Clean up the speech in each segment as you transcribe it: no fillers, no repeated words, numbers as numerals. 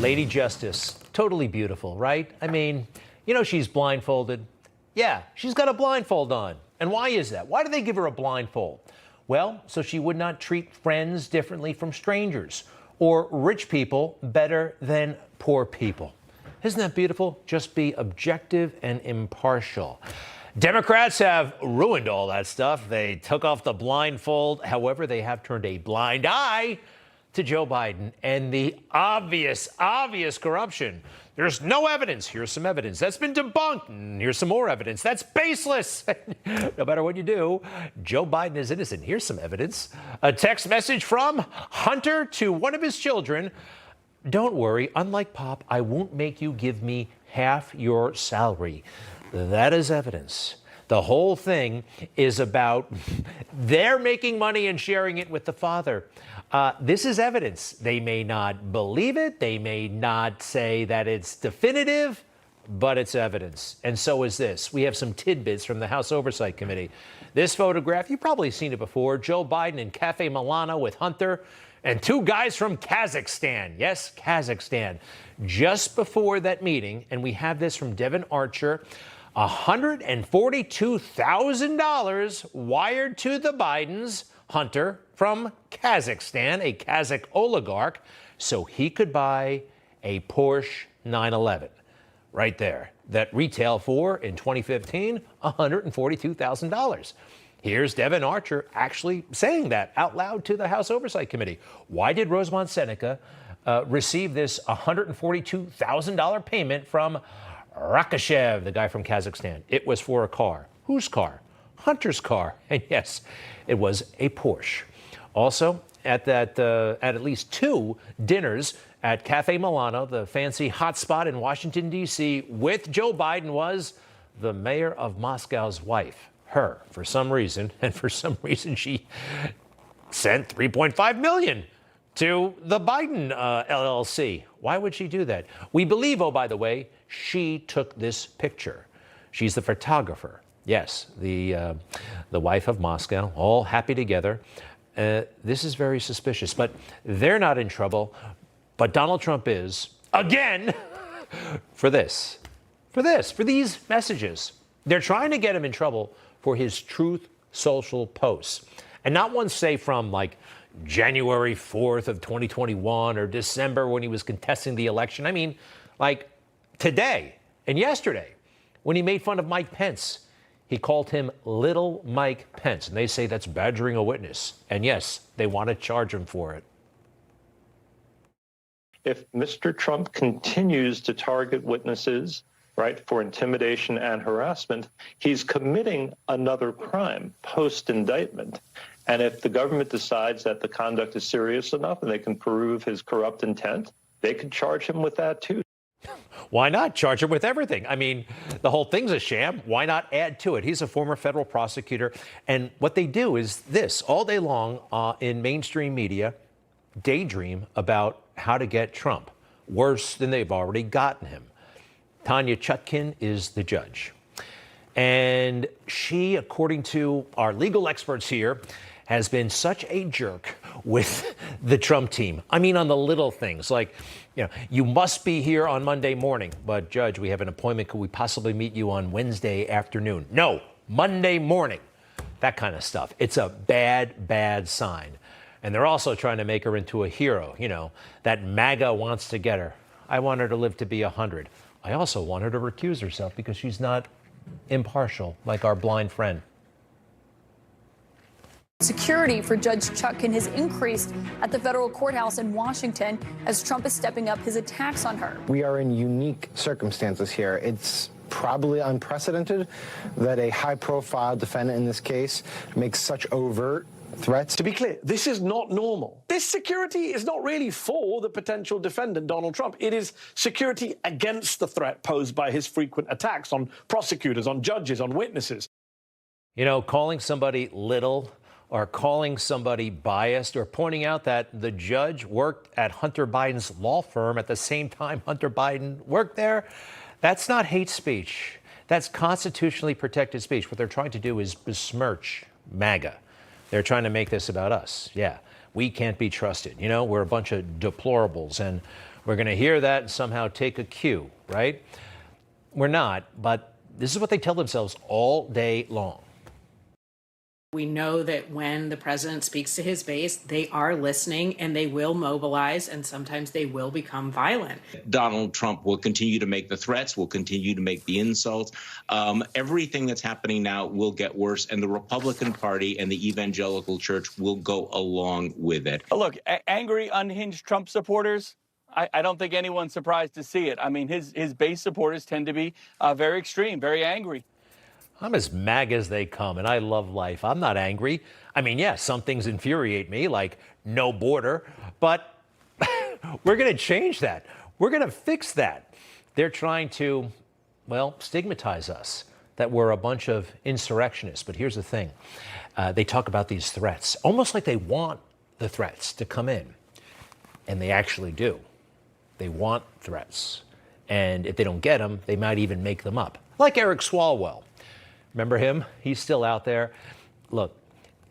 Lady Justice, totally beautiful, right? I mean, you know she's blindfolded. Yeah, she's got a blindfold on. And why is that? Why do they give her a blindfold? Well, so she would not treat friends differently from strangers, or rich people better than poor people. Isn't that beautiful? Just be objective and impartial. Democrats have ruined all that stuff. They took off the blindfold. However, they have turned a blind eye to Joe Biden and the obvious corruption. There's no evidence. Here's some evidence. That's been debunked. And here's some more evidence. That's baseless. No matter what you do, Joe Biden is innocent. Here's some evidence. A text message from Hunter to one of his children. Don't worry, unlike Pop, I won't make you give me half your salary. That is evidence. The whole thing is about they're making money and sharing it with the father. This is evidence. They may not believe it. They may not say that it's definitive, but it's evidence. And so is this. We have some tidbits from the House Oversight Committee. This photograph, you've probably seen it before. Joe Biden in Cafe Milano with Hunter and two guys from Kazakhstan. Yes, Kazakhstan. Just before that meeting, and we have this from Devin Archer, $142,000 wired to the Bidens, Hunter, from Kazakhstan, a Kazakh oligarch, so he could buy a Porsche 911. Right there. That retailed for, in 2015, $142,000. Here's Devin Archer actually saying that out loud to the House Oversight Committee. Why did Rosemont Seneca receive this $142,000 payment from Rakashev, the guy from Kazakhstan? It was for a car. Whose car? Hunter's car. And yes, it was a Porsche. Also, at least two dinners at Cafe Milano, the fancy hotspot in Washington, D.C., with Joe Biden was the mayor of Moscow's wife. Her, for some reason, she sent $3.5 million to the Biden LLC. Why would she do that? We believe, oh, by the way, she took this picture. She's the photographer. Yes, the wife of Moscow, all happy together. This is very suspicious, but they're not in trouble. But Donald Trump is, again, for these messages. They're trying to get him in trouble for his Truth Social posts. And not ones, say, from like January 4th of 2021 or December when he was contesting the election. I mean, like today and yesterday when he made fun of Mike Pence. He called him Little Mike Pence. And they say that's badgering a witness. And yes, they want to charge him for it. If Mr. Trump continues to target witnesses, right, for intimidation and harassment, he's committing another crime post-indictment. And if the government decides that the conduct is serious enough and they can prove his corrupt intent, they could charge him with that too. Why not charge him with everything? I mean, the whole thing's a sham. Why not add to it? He's a former federal prosecutor. And what they do is this all day long in mainstream media, daydream about how to get Trump worse than they've already gotten him. Tanya Chutkin is the judge. And she, according to our legal experts here, has been such a jerk with the Trump team. I mean, on the little things like, you must be here on Monday morning. But, Judge, we have an appointment. Could we possibly meet you on Wednesday afternoon? No, Monday morning. That kind of stuff. It's a bad, bad sign. And they're also trying to make her into a hero. That MAGA wants to get her. I want her to live to be 100. I also want her to recuse herself because she's not impartial like our blind friend. Security for Judge Chutkin has increased at the federal courthouse in Washington as Trump is stepping up his attacks on her. We are in unique circumstances here. It's probably unprecedented that a high-profile defendant in this case makes such overt threats. To be clear, this is not normal. This security is not really for the potential defendant, Donald Trump. It is security against the threat posed by his frequent attacks on prosecutors, on judges, on witnesses. Calling somebody little or calling somebody biased or pointing out that the judge worked at Hunter Biden's law firm at the same time Hunter Biden worked there, that's not hate speech. That's constitutionally protected speech. What they're trying to do is besmirch MAGA. They're trying to make this about us. Yeah, we can't be trusted. We're a bunch of deplorables, and We're going to hear that and somehow take a cue, right? We're not, but this is what they tell themselves all day long. We know that when the president speaks to his base, they are listening and they will mobilize, and sometimes they will become violent. Donald Trump will continue to make the threats, will continue to make the insults. Everything that's happening now will get worse, and the Republican Party and the evangelical church will go along with it. Look, angry, unhinged Trump supporters, I don't think anyone's surprised to see it. I mean, his base supporters tend to be very extreme, very angry. I'm as MAGA as they come, and I love life. I'm not angry. I mean, yeah, some things infuriate me, like no border, but we're going to change that. We're going to fix that. They're trying to, well, stigmatize us, that we're a bunch of insurrectionists. But here's the thing. They talk about these threats, almost like they want the threats to come in, and they actually do. They want threats, and if they don't get them, they might even make them up, like Eric Swalwell. Remember him? He's still out there. Look,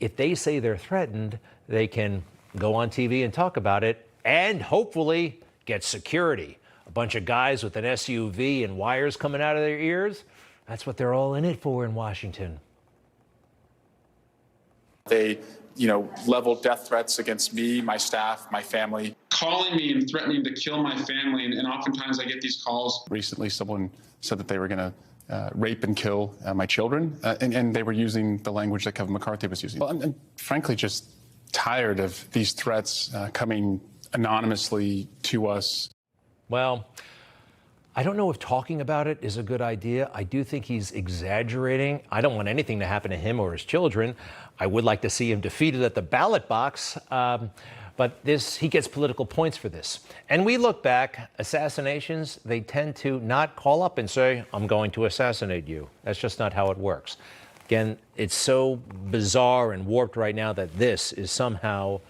if they say they're threatened, they can go on TV and talk about it and hopefully get security. A bunch of guys with an SUV and wires coming out of their ears. That's what they're all in it for in Washington. They, level death threats against me, my staff, my family. Calling me and threatening to kill my family, and oftentimes I get these calls. Recently, someone said that they were going to rape and kill my children, and they were using the language that Kevin McCarthy was using. Well, I'm frankly just tired of these threats coming anonymously to us. Well, I don't know if talking about it is a good idea. I do think he's exaggerating. I don't want anything to happen to him or his children. I would like to see him defeated at the ballot box. But he gets political points for this. And we look back, assassinations, they tend to not call up and say, I'm going to assassinate you. That's just not how it works. Again, it's so bizarre and warped right now that this is somehow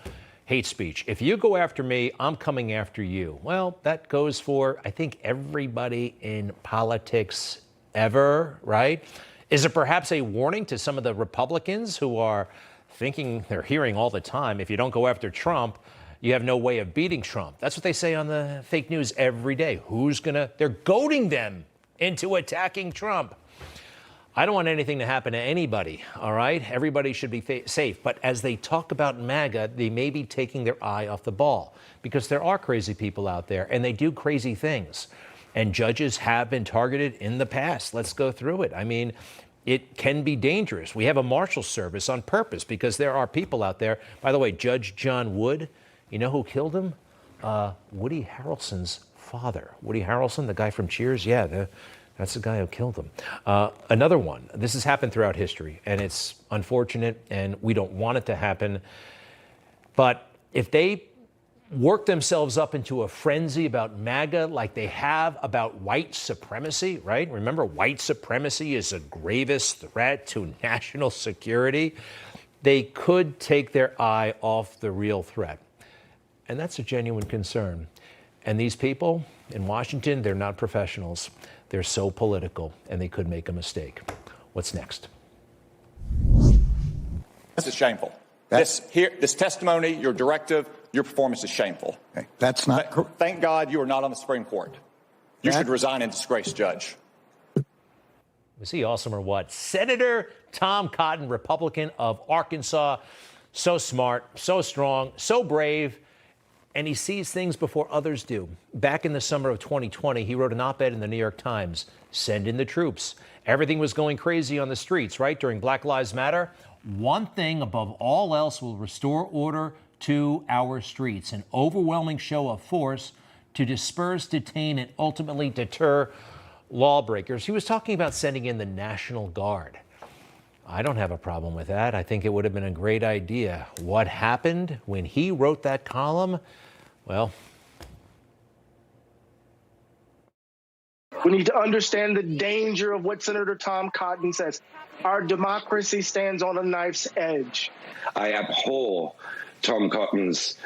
hate speech. If you go after me, I'm coming after you. Well, that goes for, I think, everybody in politics ever, right? Is it perhaps a warning to some of the Republicans who are thinking, they're hearing all the time, if you don't go after Trump, you have no way of beating Trump? That's what they say on the fake news every day. They're goading them into attacking Trump. I don't want anything to happen to anybody, all right? Everybody should be safe. But as they talk about MAGA, they may be taking their eye off the ball, because there are crazy people out there and they do crazy things. And judges have been targeted in the past. Let's go through it. I mean, it can be dangerous. We have a marshal service on purpose because there are people out there. By the way, Judge John Wood, you know who killed him? Woody Harrelson's father. Woody Harrelson, the guy from Cheers? Yeah, that's the guy who killed him. Another one. This has happened throughout history, and it's unfortunate, and we don't want it to happen. But if they work themselves up into a frenzy about MAGA like they have about white supremacy, right? Remember, white supremacy is a gravest threat to national security. They could take their eye off the real threat. And that's a genuine concern. And these people in Washington, they're not professionals. They're so political, and they could make a mistake. What's next? This is shameful. This testimony, your directive, your performance is shameful. Okay. That's not. Thank God you are not on the Supreme Court. You should resign in disgrace, Judge. Was he awesome or what? Senator Tom Cotton, Republican of Arkansas. So smart, so strong, so brave, and he sees things before others do. Back in the summer of 2020, he wrote an op-ed in the New York Times, send in the troops. Everything was going crazy on the streets, right, during Black Lives Matter. One thing above all else will restore order to our streets, an overwhelming show of force to disperse, detain, and ultimately deter lawbreakers. He was talking about sending in the National Guard. I don't have a problem with that. I think it would have been a great idea. What happened when he wrote that column? Well, we need to understand the danger of what Senator Tom Cotton says. Our democracy stands on a knife's edge. I abhor Tom Cotton's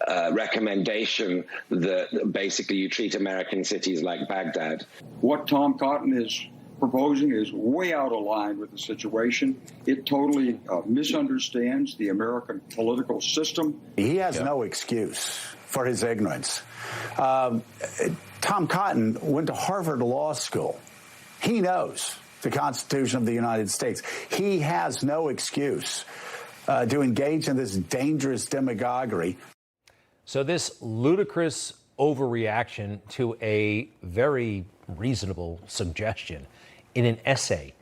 recommendation that basically you treat American cities like Baghdad. What Tom Cotton is proposing is way out of line with the situation. It totally misunderstands the American political system. He has no excuse for his ignorance. Tom Cotton went to Harvard Law School. He knows the Constitution of the United States. He has no excuse to engage in this dangerous demagoguery. So this ludicrous overreaction to a very reasonable suggestion in an essay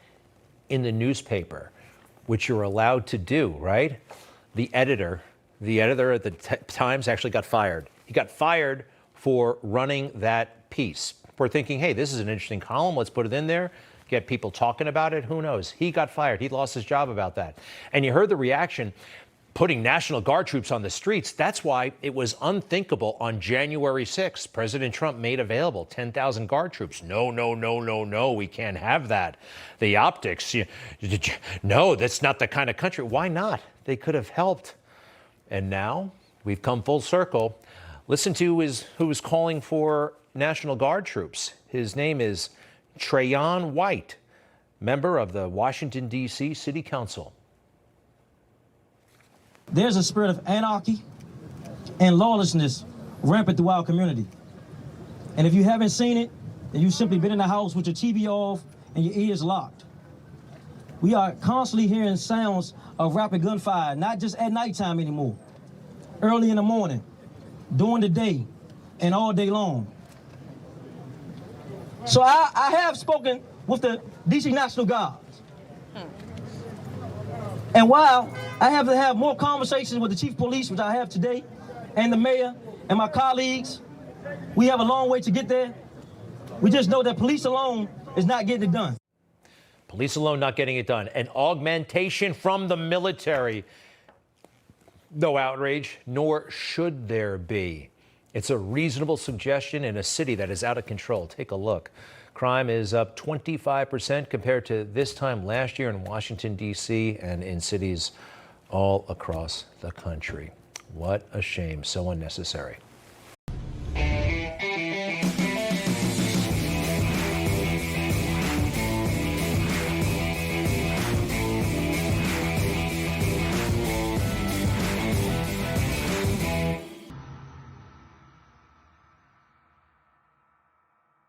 in the newspaper, which you're allowed to do, right? The editor at the Times actually got fired. He got fired for running that piece, for thinking, hey, this is an interesting column, let's put it in there, get people talking about it. Who knows? He got fired. He lost his job about that. And you heard the reaction, putting National Guard troops on the streets. That's why it was unthinkable on January 6th. President Trump made available 10,000 Guard troops. No, we can't have that. The optics, no, that's not the kind of country. Why not? They could have helped. And now we've come full circle. Listen to who is calling for National Guard troops. His name is Trayon White, member of the Washington, D.C. City Council. There's a spirit of anarchy and lawlessness rampant through our community. And if you haven't seen it, then you've simply been in the house with your TV off and your ears locked. We are constantly hearing sounds of rapid gunfire, not just at nighttime anymore, early in the morning, during the day, and all day long. So I have spoken with the DC National Guard. And while I have to have more conversations with the chief of police, which I have today, and the mayor and my colleagues, we have a long way to get there. We just know that police alone is not getting it done. Police alone not getting it done. An augmentation from the military. No outrage, nor should there be. It's a reasonable suggestion in a city that is out of control. Take a look. Crime is up 25% compared to this time last year in Washington, D.C. and in cities all across the country. What a shame. So unnecessary.